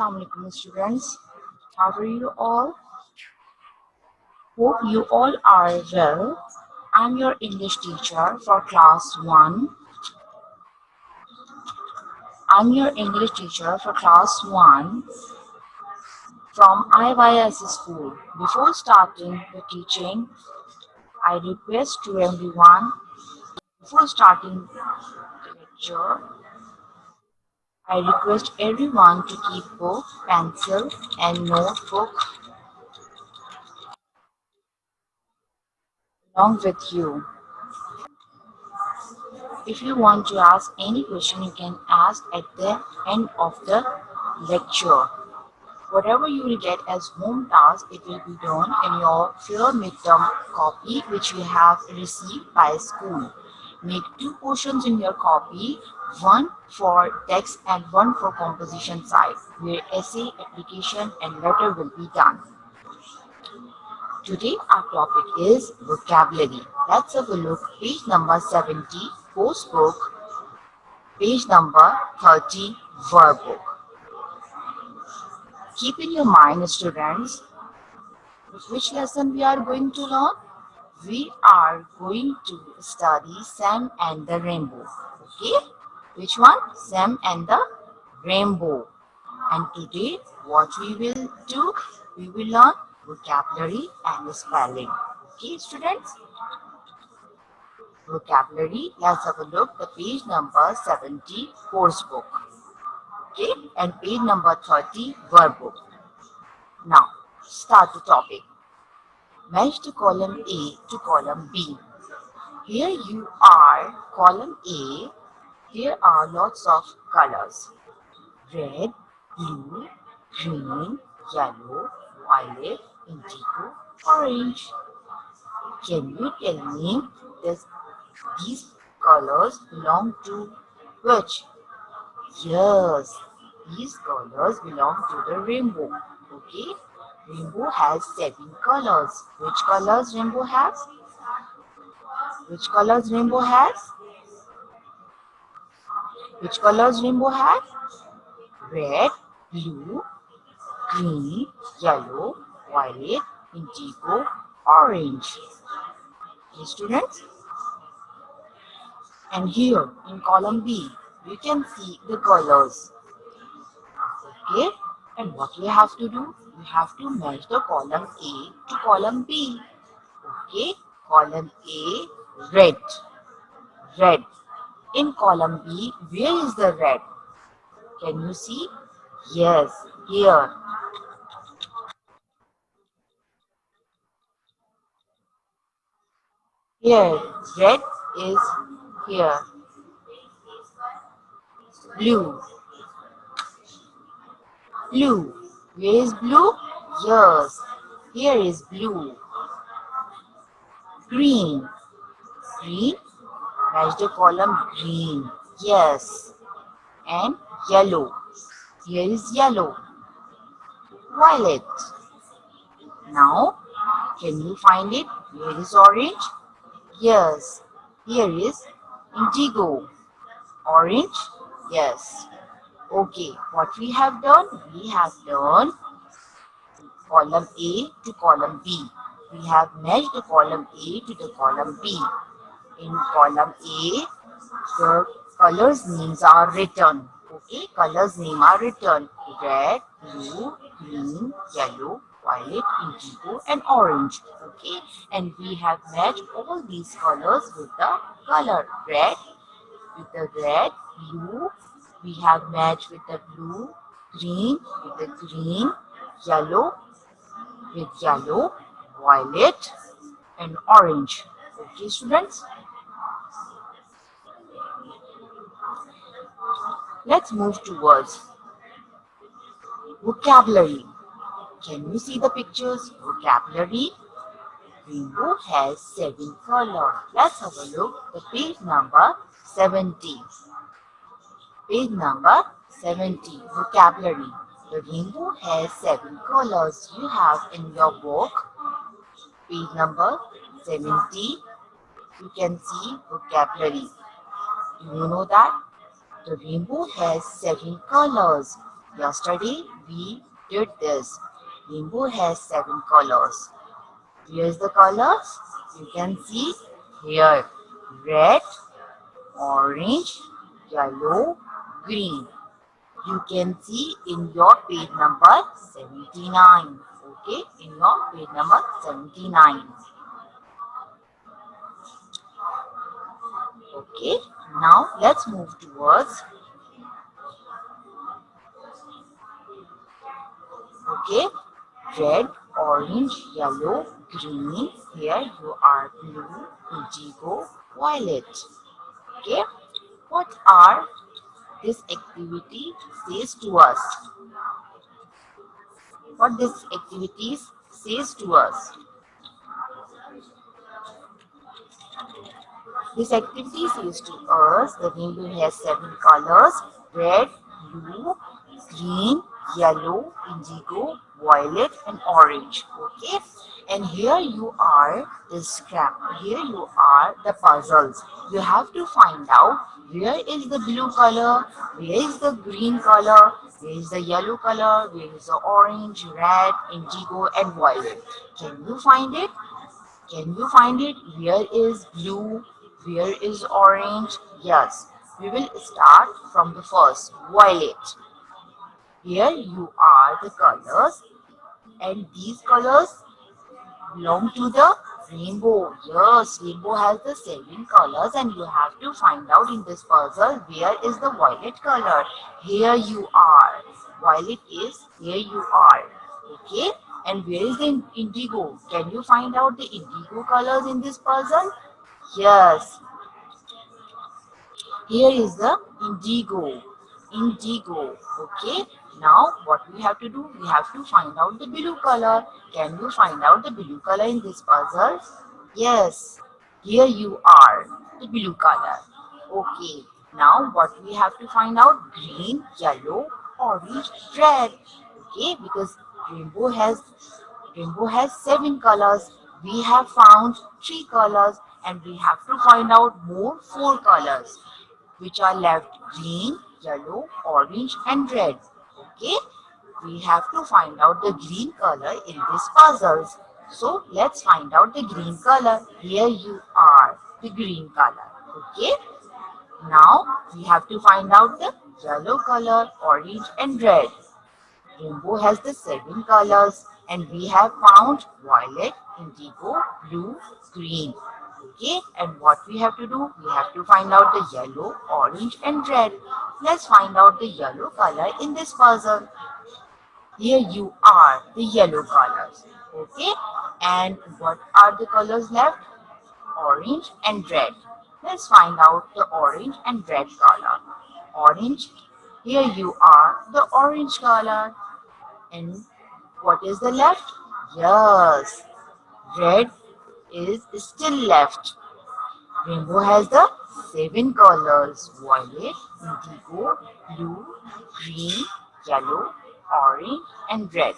Assalamualaikum students. How are you all? Hope you all are well. I'm your English teacher for class 1. I'm your English teacher for class 1 from IYS school. Before starting the teaching, I request to everyone, before starting the lecture, I request everyone to keep book, pencil and notebook along with you. If you want to ask any question, you can ask at the end of the lecture. Whatever you will get as home task, it will be done in your fair midterm copy which you have received by school. Make 2 portions in your copy, one for text and one for composition side, where essay, application and letter will be done. Today our topic is vocabulary. Let's have a look. Page number 70, course book. Page number 30, verb book. Keep in your mind, students, which lesson we are going to learn? We are going to study Sam and the Rainbow. Okay? Which one? Sam and the Rainbow. And today, what we will do? We will learn vocabulary and spelling. Okay, students? Vocabulary. Let's have a look. The page number 70, course book. Okay, and page number 30, verb book. Now, start the topic. Match the column A to column B. Here you are, column A. Here are lots of colors. Red, blue, green, yellow, violet, indigo, orange. Can you tell me these colors belong to which? Yes, these colors belong to the rainbow. Okay, rainbow has 7 colors. Which colors rainbow has? Which colors rainbow has? Which colors rainbow has? Red, blue, green, yellow, violet, indigo, orange. Okay, students? And here in column B, you can see the colors. Okay, and what we have to do? We have to match the column A to column B. Okay, column A, red. Red. In column B, where is the red? Can you see? Yes, here. Here, red is here. Blue. Blue. Where is blue? Yes, here is blue. Green. Green. Match the column green. Yes. And yellow. Here is yellow. Violet. Now, can you find it? Where is orange? Yes. Here is indigo. Orange? Yes. Okay. What we have done? We have done column A to column B. We have matched the column A to the column B. In column A, the colors names are written. Okay, colors name are written. Red, blue, green, yellow, violet, indigo and orange. Okay, and we have matched all these colors with the color red. With the red, blue, we have matched with the blue, green with the green, yellow with yellow, violet and orange. Okay, students? Let's move towards vocabulary. Can you see the pictures? Vocabulary. Rainbow has 7 colors. Let's have a look. The page number 70. Page number 70. Vocabulary. The rainbow has 7 colors. You have in your book, page number 70. You can see vocabulary. Do you know that? The rainbow has 7 colors. Yesterday we did this. Rainbow has 7 colors. Here's the colors. You can see here red, orange, yellow, green. You can see in your page number 79. Okay, in your page number 79. Okay, now let's move towards. Okay, red, orange, yellow, green. Here you are blue, indigo, violet. Okay, what are this activity says to us? What this activity says to us? This activity says to us the rainbow has 7 colors: red, blue, green, yellow, indigo, violet, and orange. Okay, and here you are the scrap. Here you are the puzzles. You have to find out where is the blue color, where is the green color, where is the yellow color, where is the orange, red, indigo, and violet. Can you find it? Can you find it? Where is blue? Where is orange? Yes. We will start from the first, violet. Here you are the colors, and these colors belong to the rainbow. Yes, rainbow has the 7 colors, and you have to find out in this puzzle where is the violet color. Here you are. Violet is here you are. Okay, and where is the indigo? Can you find out the indigo colors in this puzzle? Yes, here is the indigo. Indigo. Okay. Now what we have to do? We have to find out the blue color. Can you find out the blue color in this puzzle? Yes. Here you are. The blue color. Okay. Now what we have to find out? Green, yellow, orange, red. Okay. Because rainbow has 7 colors. We have found 3 colors, and we have to find out more 4 colors which are left: green, yellow, orange, and red. Okay, we have to find out the green color in these puzzles. So let's find out the green color. Here you are, the green color. Okay, now we have to find out the yellow color, orange, and red. Rainbow has the 7 colors, and we have found violet, indigo, blue, green. Okay, and what we have to do? We have to find out the yellow, orange, and red. Let's find out the yellow color in this puzzle. Here you are, the yellow colors. Okay, and what are the colors left? Orange and red. Let's find out the orange and red color. Orange, here you are, the orange color. And what is the left? Yes, red is still left. Rainbow has the 7 colors: violet, indigo, blue, green, yellow, orange, and red.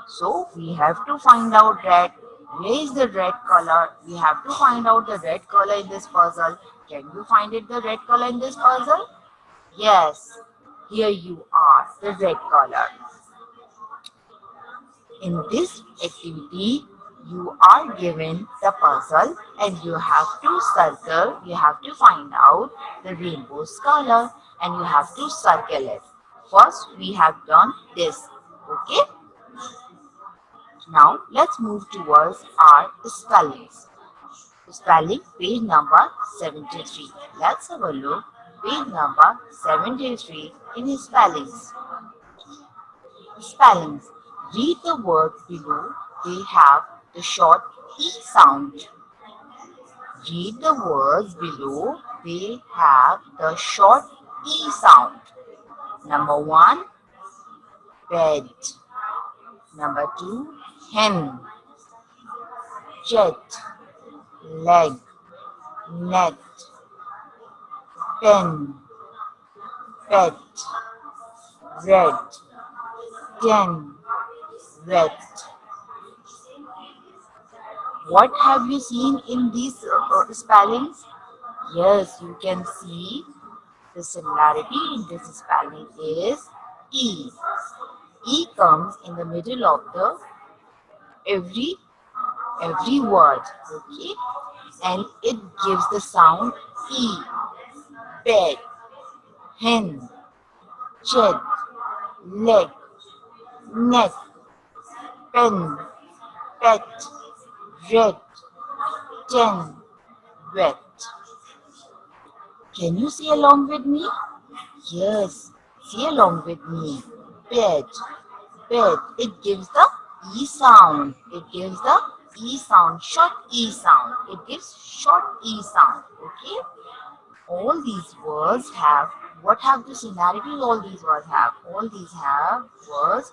So we have to find out red. Where is the red color? We have to find out the red color in this puzzle. Can you find it, the red color in this puzzle? Yes, here you are, the red color. In this activity, you are given the puzzle, and you have to circle, you have to find out the rainbow's color, and you have to circle it. First, we have done this. Okay? Now, let's move towards our spellings. Spelling, page number 73. Let's have a look. Page number 73 in spellings. Spellings. Read the words below. They have the short E sound. Read the words below. They have the short E sound. Number 1, bed. Number 2, hen. Jet, leg, net, pen, pet, red, ten, wet. What have you seen in these spellings? Yes, you can see the similarity in this spelling is E. E comes in the middle of the every word, okay, and it gives the sound E. Bed, hen, shed, leg, neck, pen, pet, red, ten, wet. Can you say along with me? Yes, say along with me. Bed, bed. It gives the E sound. It gives the E sound, short E sound. It gives short E sound. Okay. All these words have, what have the similarities all these words have? All these have words.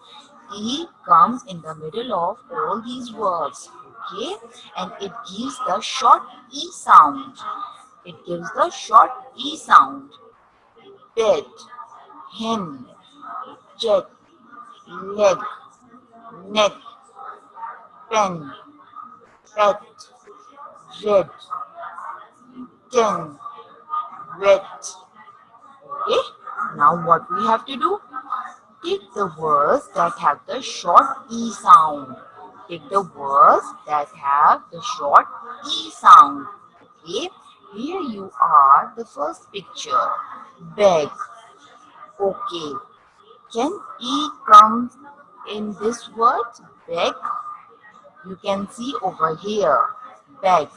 E comes in the middle of all these words. Okay. And it gives the short E sound. It gives the short E sound. Bed, hen, jet, leg, neck, pen, pet, red, ten, wet. Okay, now what we have to do? Take the words that have the short E sound. Take the words that have the short E sound. Okay, here you are, the first picture. Beg. Okay, can E come in this word? Beg. You can see over here. Beg.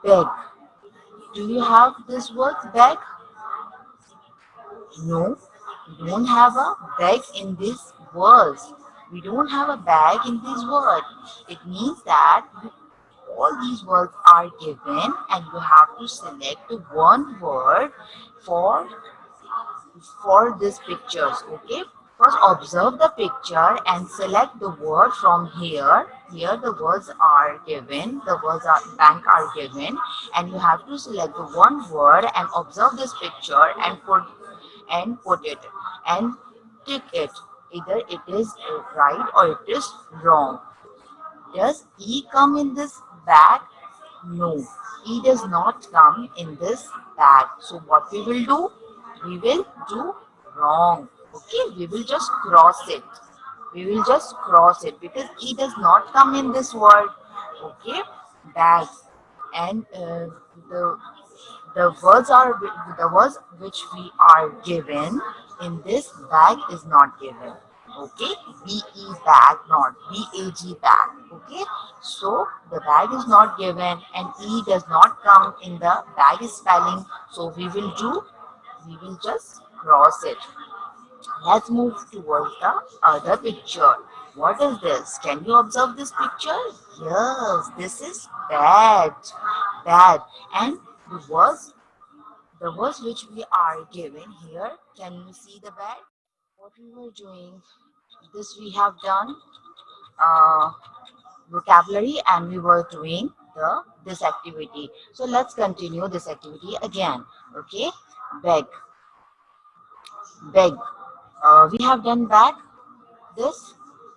Beg. Do you have this word bag? No, we don't have a bag in these words. We don't have a bag in this word. It means that all these words are given and you have to select one word for these pictures. Okay. First observe the picture and select the word from here. Here the words are given, the words are blank are given, and you have to select the one word and observe this picture and put it and tick it. Either it is right or it is wrong. Does E come in this bag? No, E does not come in this bag. So what we will do? We will do wrong. Okay, we will just cross it. We will just cross it because E does not come in this word. Okay, bag. And the words which we are given in this bag is not given. Okay, BE bag, not BAG bag. Okay, so the bag is not given and E does not come in the bag spelling. So we will just cross it. Let's move towards the other picture. What is this? Can you observe this picture? Yes, this is bad. Bad. And the words which we are given here, can you see the bad? What we were doing, this we have done uh, vocabulary and we were doing this activity. So let's continue this activity again. Okay, beg, beg. We have done back this.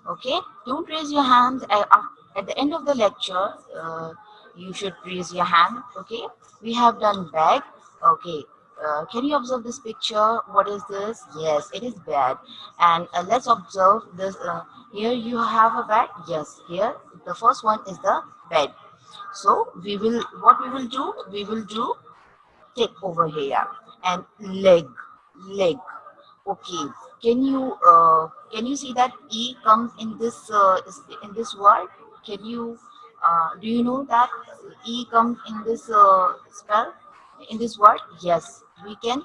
Okay, don't raise your hands at the end of the lecture. You should raise your hand. Okay, we have done bag. Okay, can you observe this picture? What is this? Yes, it is bed. And let's observe this. Here you have a bed. Yes, here the first one is the bed. So what we will do? We will do tick over here and leg, leg. Okay, can you see that E comes in this word? Can you do you know that E comes in this spell in this word? Yes, we can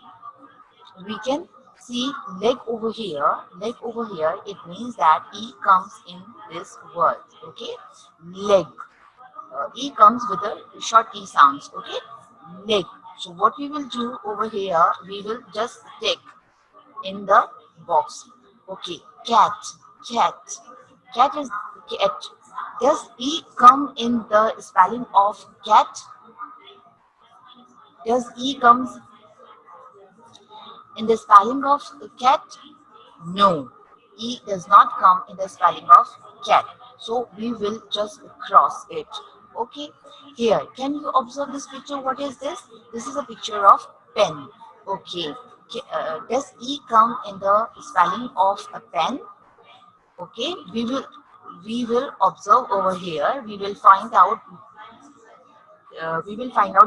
see leg over here. Leg over here. It means that E comes in this word. Okay, leg. E comes with a short E sounds. Okay, leg. So what we will do over here? We will just take in the box. Okay, cat, cat. Cat is cat. Does E come in the spelling of cat? Does E comes in the spelling of cat? No. E does not come in the spelling of cat. So we will just cross it. Okay. Here, can you observe this picture? What is this? This is a picture of pen. Okay. Does E come in the spelling of a pen? Okay, we will observe over here. We will find out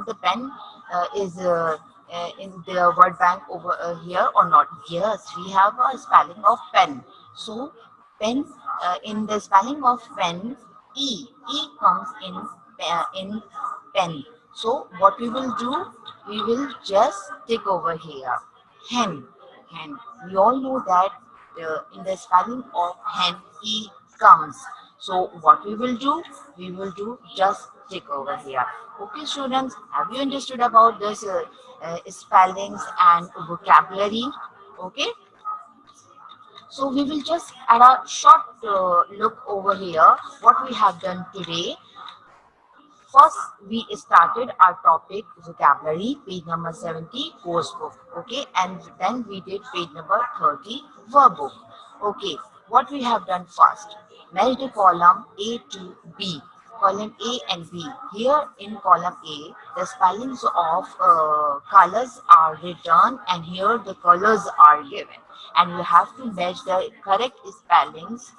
the pen is in the word bank over here or not. Yes, we have a spelling of pen. So pen, in the spelling of pen, e comes in pen. So what we will do, we will just tick over here hen. Hen, we all know that in the spelling of hen, e comes. So what we will do, we will do just tick over here. Okay, students, have you understood about this spellings and vocabulary? Okay, so we will just add a short look over here what we have done today. First, we started our topic vocabulary, page number 70, course book. Okay, and then we did page number 30, verb book. Okay, what we have done first, match the column A to B. Column A and B. Here in column A, the spellings of colors are written, and here the colors are given. And you have to match the correct spellings,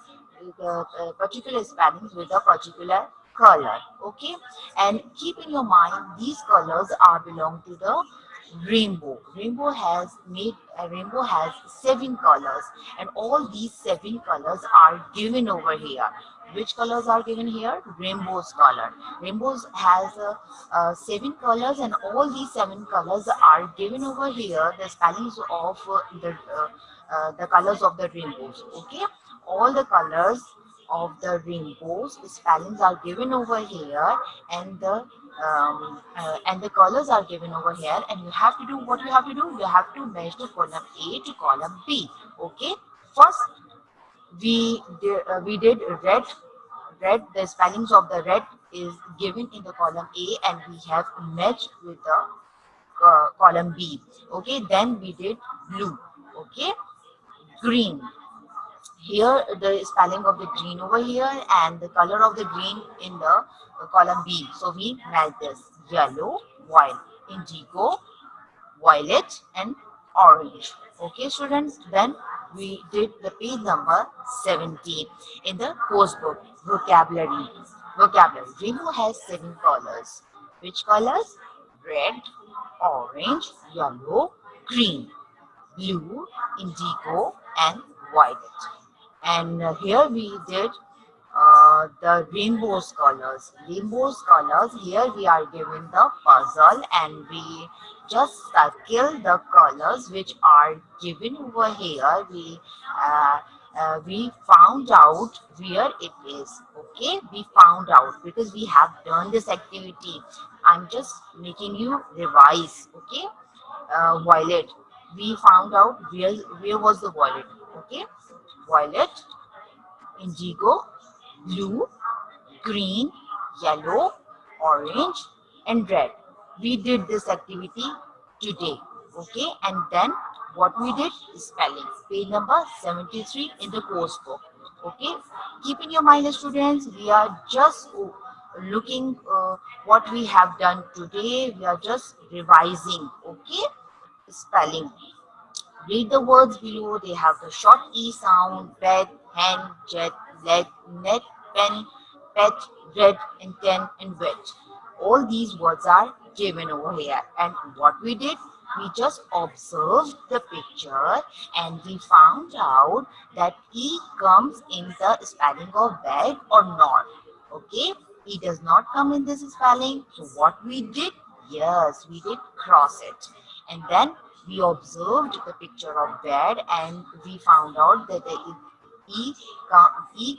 the particular spellings with a particular color. Okay, and keep in your mind these colors are belong to the rainbow has 7 colors, and all these 7 colors are given over here. Which colors are given here? Rainbow's color. Rainbows has 7 colors, and all these 7 colors are given over here. The spellings of the colors of the rainbows. Okay, all the colors of the rainbows spellings are given over here, and the colors are given over here, and you have to do what you have to do. You have to match the column A to column B. Okay, first we did red. The spellings of the red is given in the column A, and we have matched with the column B. Okay, then we did blue. Okay, green. Here the spelling of the green over here, and the color of the green in the column B. So we match this: yellow, white, indigo, violet, and orange. Okay, students, then we did the page number 17 in the course book. Vocabulary. Rainbow has 7 colors. Which colors? Red, orange, yellow, green, blue, indigo, and violet. And here we did the rainbow's colors. Here we are given the puzzle, and we just circle the colors which are given over here. We found out where it is. Okay, we found out because we have done this activity. I'm just making you revise. Okay, violet. We found out where was the violet. Okay, violet, indigo, blue, green, yellow, orange, and red. We did this activity today. Okay, and then what we did is spelling. Page number 73 in the course book. Okay, keep in your mind, students, we are just looking what we have done today. We are just revising. Okay, spelling. Read the words below. They have the short E sound: bed, hen, jet, leg, net, pen, pet, red, and ten, and wet. All these words are given over here. And what we did, we just observed the picture, and we found out that E comes in the spelling of bag or not. Okay, E does not come in this spelling. So what we did, yes, we did cross it. And then we observed the picture of bed, and we found out that the E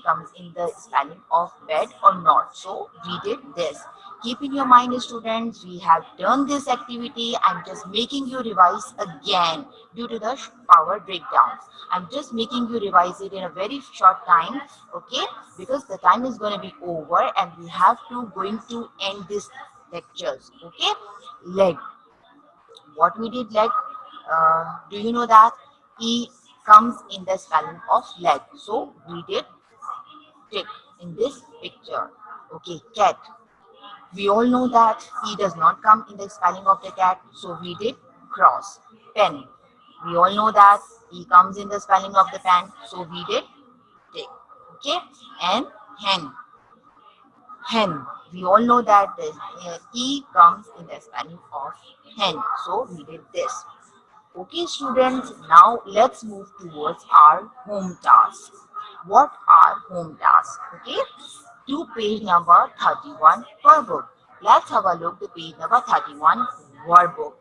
comes in the spelling of bed or not. So we did this. Keep in your mind, students, we have done this activity. I'm just making you revise again due to the power breakdown. I'm just making you revise it in a very short time, okay? Because the time is going to be over, and we have to going to end this lectures, okay? Leg. What we did, leg? Do you know that E comes in the spelling of leg? So we did tick in this picture. Okay, cat. We all know that E does not come in the spelling of the cat, so we did cross. Pen. We all know that E comes in the spelling of the pen, so we did take. Okay, and hen. Hen. We all know that the E comes in the spelling of hen, so we did this. Okay, students, now let's move towards our home tasks. What are home tasks? Okay, to page number 31 workbook. Let's have a look to page number 31 workbook.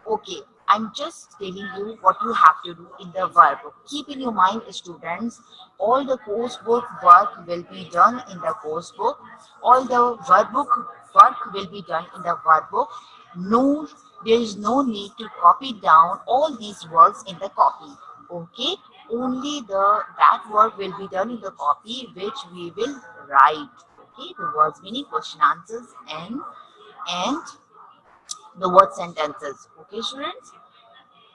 Okay, I'm just telling you what you have to do in the workbook. Keep in your mind, students, all the coursebook work will be done in the coursebook. All the workbook work will be done in the workbook. No, there is no need to copy down all these works in the copy. Okay, only that work will be done in the copy which we will write. Okay, the words meaning question answers and the word sentences. Okay, students.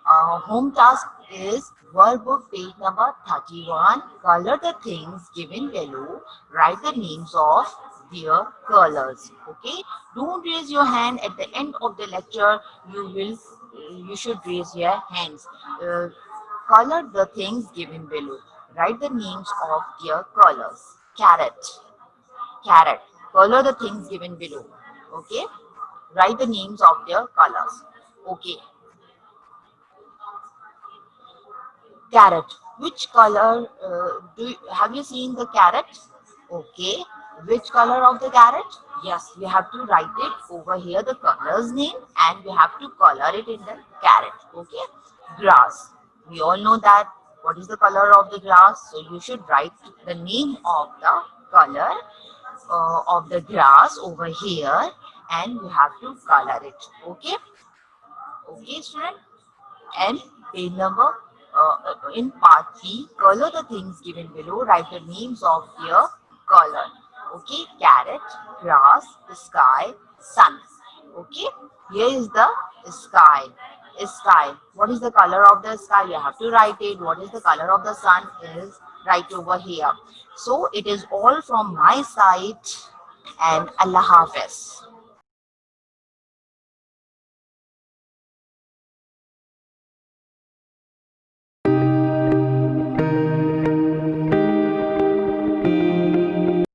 Home task is workbook page number 31. Color the things given below. Write the names of their colors. Okay. Don't raise your hand at the end of the lecture. You should raise your hands. Uh, Color the things given below. Write the names of their colors. Carrot. Carrot. Color the things given below. Okay. Write the names of their colors. Okay. Carrot. Which color have you seen the carrot? Okay. Which color of the carrot? Yes, we have to write it over here, the color's name, and we have to color it in the carrot. Okay. Grass. We all know that. What is the color of the grass? So you should write the name of the color of the grass over here, and you have to color it. Okay. Okay, student. And page number in part B, color the things given below, write the names of their color. Okay, carrot, grass, sky, sun. Okay, here is the sky. Sky. What is the color of the sky? You have to write it. What is the color of the sun is right over here. So it is all from my side, and Allah Hafiz.